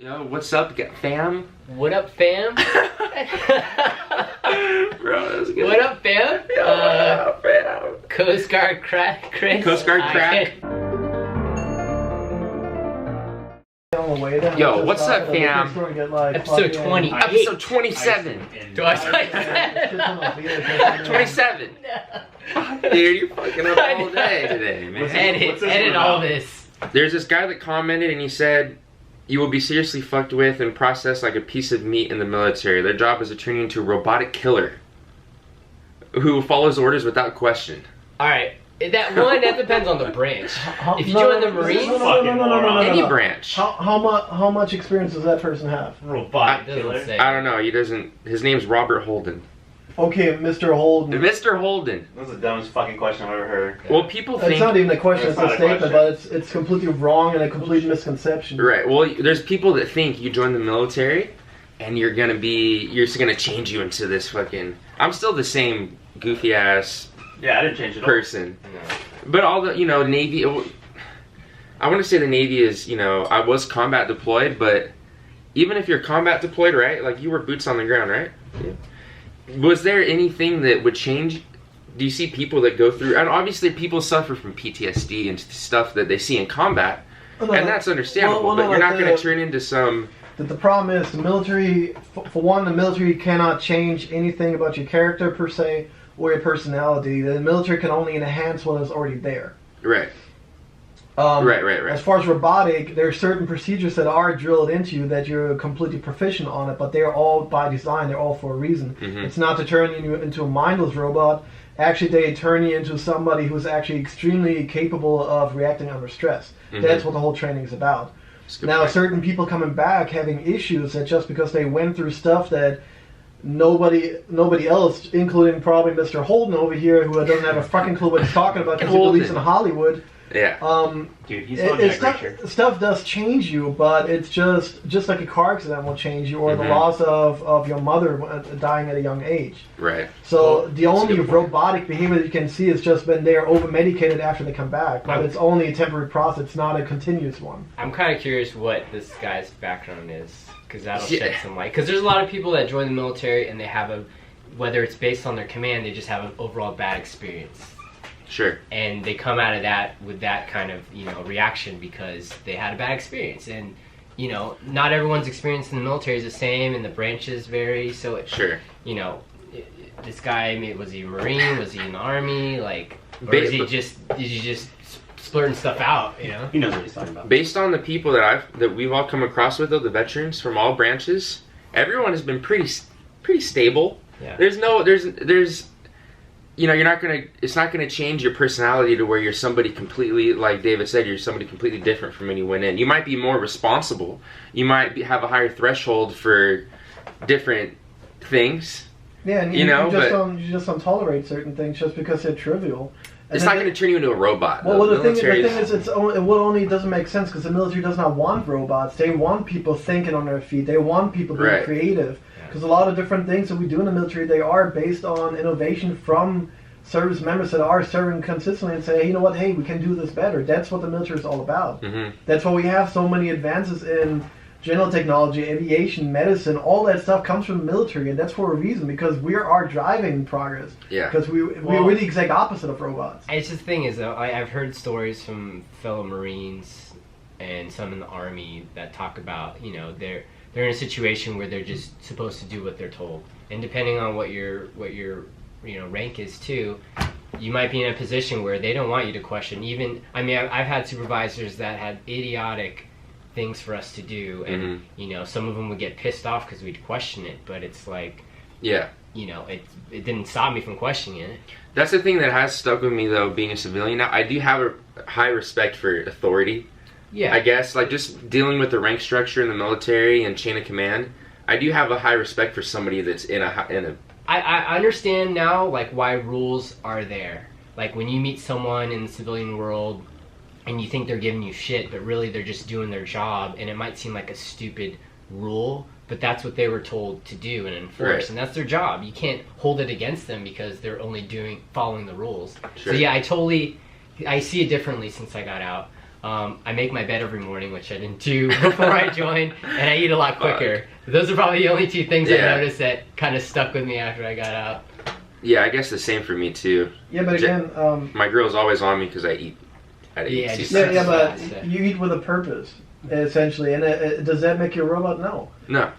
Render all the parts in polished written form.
Yo, what's up, fam? What up, fam? Bro, that was good. What up, fam? Yo, what up, fam? Coast Guard crack, Chris. Coast Guard crack. Yo, what's up, fam? Episode 20. Episode 27. Do I say 27. Dude, you're fucking up all day today, man. Edit all this. There's this guy that commented and he said, "You will be seriously fucked with and processed like a piece of meat in the military. Their job is to turn you into a robotic killer who follows orders without question." Alright, that depends on the branch. If you join the Marines, any branch. How much experience does that person have? Robotic killer? I don't know, he doesn't, his name's Robert Holden. Okay, Mr. Holden. Mr. Holden. That's the dumbest fucking question I've ever heard. Well, people think... It's not even a question, it's It's a not a statement, question. but it's completely wrong and a complete misconception. Right, well, there's people that think you join the military and you're just gonna change you into this fucking... I'm still the same goofy ass Yeah, I didn't change it. person. But all the, Navy... I want to say the Navy is, I was combat deployed, but even if you're combat deployed, right? Like, you were boots on the ground, right? Yeah. Was there anything that would change? Do you see people that go through, and obviously people suffer from PTSD and stuff that they see in combat, and that's understandable, but you're not going to turn into some... The problem is, the military, for one, the military cannot change anything about your character per se, or your personality. The military can only enhance what is already there. Right. Right. As far as robotic, there are certain procedures that are drilled into you that you're completely proficient on it, but they're all by design. They're all for a reason. Mm-hmm. It's not to turn you into a mindless robot. Actually, they turn you into somebody who's actually extremely capable of reacting under stress. Mm-hmm. That's what the whole training is about. Now, point. certain people coming back having issues that just because they went through stuff that nobody else, including probably Mr. Holden over here, who doesn't have a fucking clue what he's talking about because he believes in Hollywood. Yeah. Dude, he's so Jack stuff does change you, but it's just like a car accident will change you, or the loss of your mother dying at a young age. Right. So the only robotic behavior that you can see is just when they're over-medicated after they come back, but it's only a temporary process, it's not a continuous one. I'm kind of curious what this guy's background is, because that'll shed some light. Because there's a lot of people that join the military and they have whether it's based on their command, they just have an overall bad experience. Sure. And they come out of that with that kind of, reaction because they had a bad experience. And, not everyone's experience in the military is the same and the branches vary. So, sure. This guy, was he a Marine? Was he in the Army? Like, or is he just splurting stuff out, He knows what he's talking about. Based on the people that we've all come across with, though, the veterans from all branches, everyone has been pretty stable. Yeah. There's it's not gonna change your personality to where you're somebody completely, like David said, you're somebody completely different from when you went in. You might be more responsible. You might have a higher threshold for different things. Yeah, and you just don't tolerate certain things just because they're trivial. And it's not going to turn you into a robot. Well, the thing is, it only doesn't make sense because the military does not want robots. They want people thinking on their feet. They want people being creative. Because a lot of different things that we do in the military, they are based on innovation from service members that are serving consistently and say, hey, you know what, hey, we can do this better. That's what the military is all about. Mm-hmm. That's why we have so many advances in general technology, aviation, medicine. All that stuff comes from the military, and that's for a reason, because we are driving progress. Yeah. Because we're the exact opposite of robots. It's the thing is, though, I've heard stories from fellow Marines and some in the Army that talk about, they're in a situation where they're just supposed to do what they're told, and depending on what your rank is too, you might be in a position where they don't want you to question. I've had supervisors that had idiotic things for us to do, and some of them would get pissed off because we'd question it, but it's like, it didn't stop me from questioning it. That's the thing that has stuck with me, though, being a civilian now. I do have a high respect for authority. Yeah, I guess, like, just dealing with the rank structure in the military and chain of command, I do have a high respect for somebody that's in a. I understand now, like, why rules are there. Like, when you meet someone in the civilian world and you think they're giving you shit, but really they're just doing their job, and it might seem like a stupid rule, but that's what they were told to do and enforce, and that's their job. You can't hold it against them because they're only following the rules. Sure. So yeah, I see it differently since I got out. I make my bed every morning, which I didn't do before I joined, and I eat a lot quicker. Those are probably the only 2 things I noticed that kind of stuck with me after I got out. Yeah, I guess the same for me too. Yeah, but again, my girl's always on me because I eat. But you eat with a purpose, essentially. And does that make you a robot? No. No.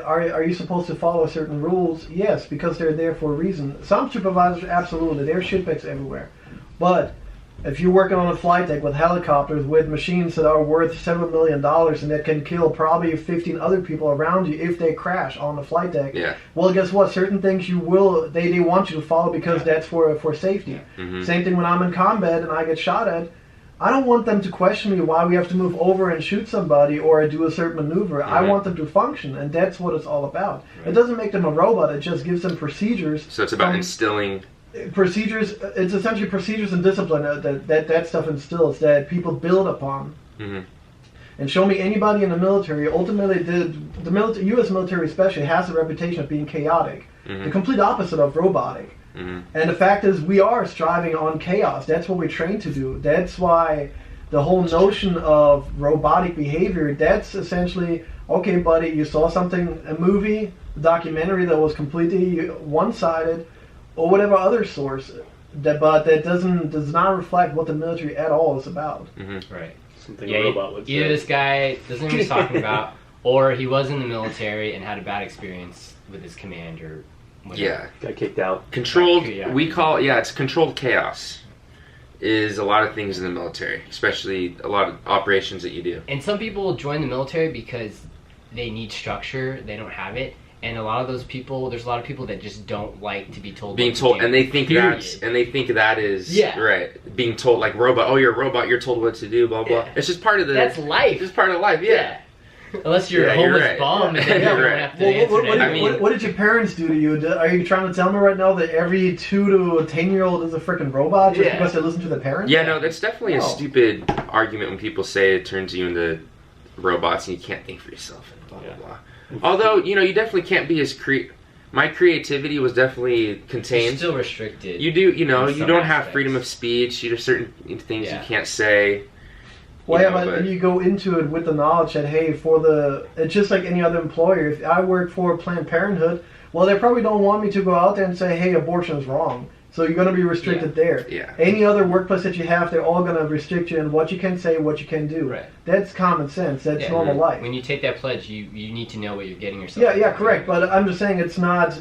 Are you supposed to follow certain rules? Yes, because they're there for a reason. Some supervisors, absolutely, there's shitbags everywhere. But if you're working on a flight deck with helicopters with machines that are worth several $1 million and that can kill probably 15 other people around you if they crash on the flight deck, well, guess what? Certain things they want you to follow because that's for safety. Mm-hmm. Same thing when I'm in combat and I get shot at. I don't want them to question me why we have to move over and shoot somebody or do a certain maneuver. Mm-hmm. I want them to function, and that's what it's all about. Right. It doesn't make them a robot. It just gives them procedures. So it's about instilling procedures. It's essentially procedures and discipline that stuff instills that people build upon. Mm-hmm. And show me anybody in the military. Ultimately, the U.S. military especially has a reputation of being chaotic, the complete opposite of robotic. Mm-hmm. And the fact is, we are striving on chaos. That's what we train to do. That's why the whole notion of robotic behavior, that's essentially, okay, buddy, you saw something, a movie, a documentary that was completely one-sided, or whatever other source, but that does not reflect what the military at all is about. Mm-hmm. Right. Something a robot would say. Either this guy doesn't know what he's talking about, or he was in the military and had a bad experience with his commander. Got kicked out. Controlled, it's controlled chaos is a lot of things in the military, especially a lot of operations that you do. And some people join the military because they need structure, they don't have it. And there's a lot of people that just don't like to be told being told, and they think that is right. Being told like robot, oh, you're a robot, you're told what to do, blah blah. It's just part of that's life. It's part of life, yeah. Unless you're a homeless bum and then you don't have to answer what did your parents do to you? Are you trying to tell me right now that every 2 to 10-year-old is a freaking robot just because they listen to their parents? Yeah, no, that's definitely a stupid argument when people say it turns you into robots and you can't think for yourself and blah blah blah. Although, you definitely can't be as my creativity was definitely contained. It's still restricted. You do, you don't have freedom of speech. There's certain things you can't say. Well, but you go into it with the knowledge that, hey, it's just like any other employer. If I work for Planned Parenthood, well, they probably don't want me to go out there and say, hey, abortion is wrong. So you're going to be restricted there. Yeah. Any other workplace that you have, they're all going to restrict you in what you can say, what you can do. Right. That's common sense. That's normal life. When you take that pledge, you need to know what you're getting yourself. Yeah, correct. But I'm just saying it's not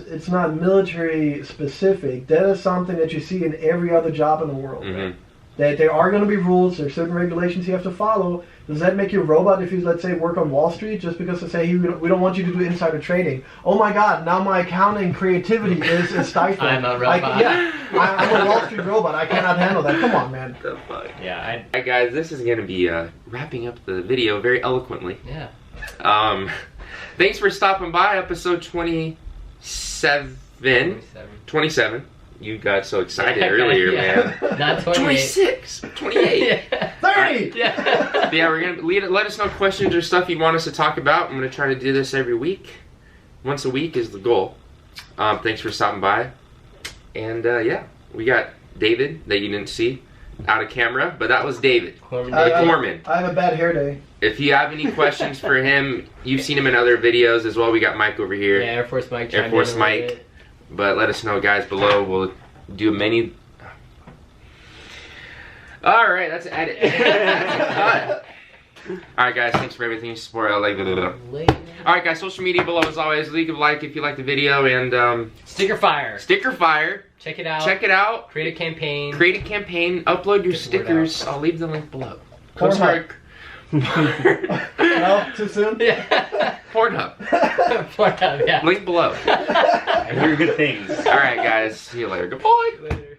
military specific. That is something that you see in every other job in the world. Mm-hmm. Right? That there are going to be rules, there's certain regulations you have to follow. Does that make you a robot if you, let's say, work on Wall Street just because they say, hey, we don't want you to do insider trading? Oh my God, now my accounting creativity is stifled. I'm a robot. I'm a Wall Street robot. I cannot handle that. Come on, man. The fuck? Yeah. Alright, guys, this is going to be wrapping up the video very eloquently. Yeah. Thanks for stopping by, episode 27. 27. You got so excited earlier, man. Not 28. 26, 28, 30. Yeah, we're gonna let us know questions or stuff you want us to talk about. I'm gonna try to do this every week. Once a week is the goal. Thanks for stopping by. And we got David that you didn't see out of camera, but that was David. Corman. I have a bad hair day. If you have any questions for him, you've seen him in other videos as well. We got Mike over here. Yeah, Air Force Mike. Air Force Mike. But let us know, guys, below. We'll do many. All right, that's edit. That's all right, guys. Thanks for everything. Support. All right, guys. Social media below as always. Leave a like if you like the video and sticker fire. Sticker fire. Check it out. Check it out. Create a campaign. Create a campaign. Upload your stickers. I'll leave the link below. Pornhub. No, too soon? Yeah. Pornhub. Pornhub, yeah. Link below. I hear good things. All right, guys. See you later. Goodbye. Later.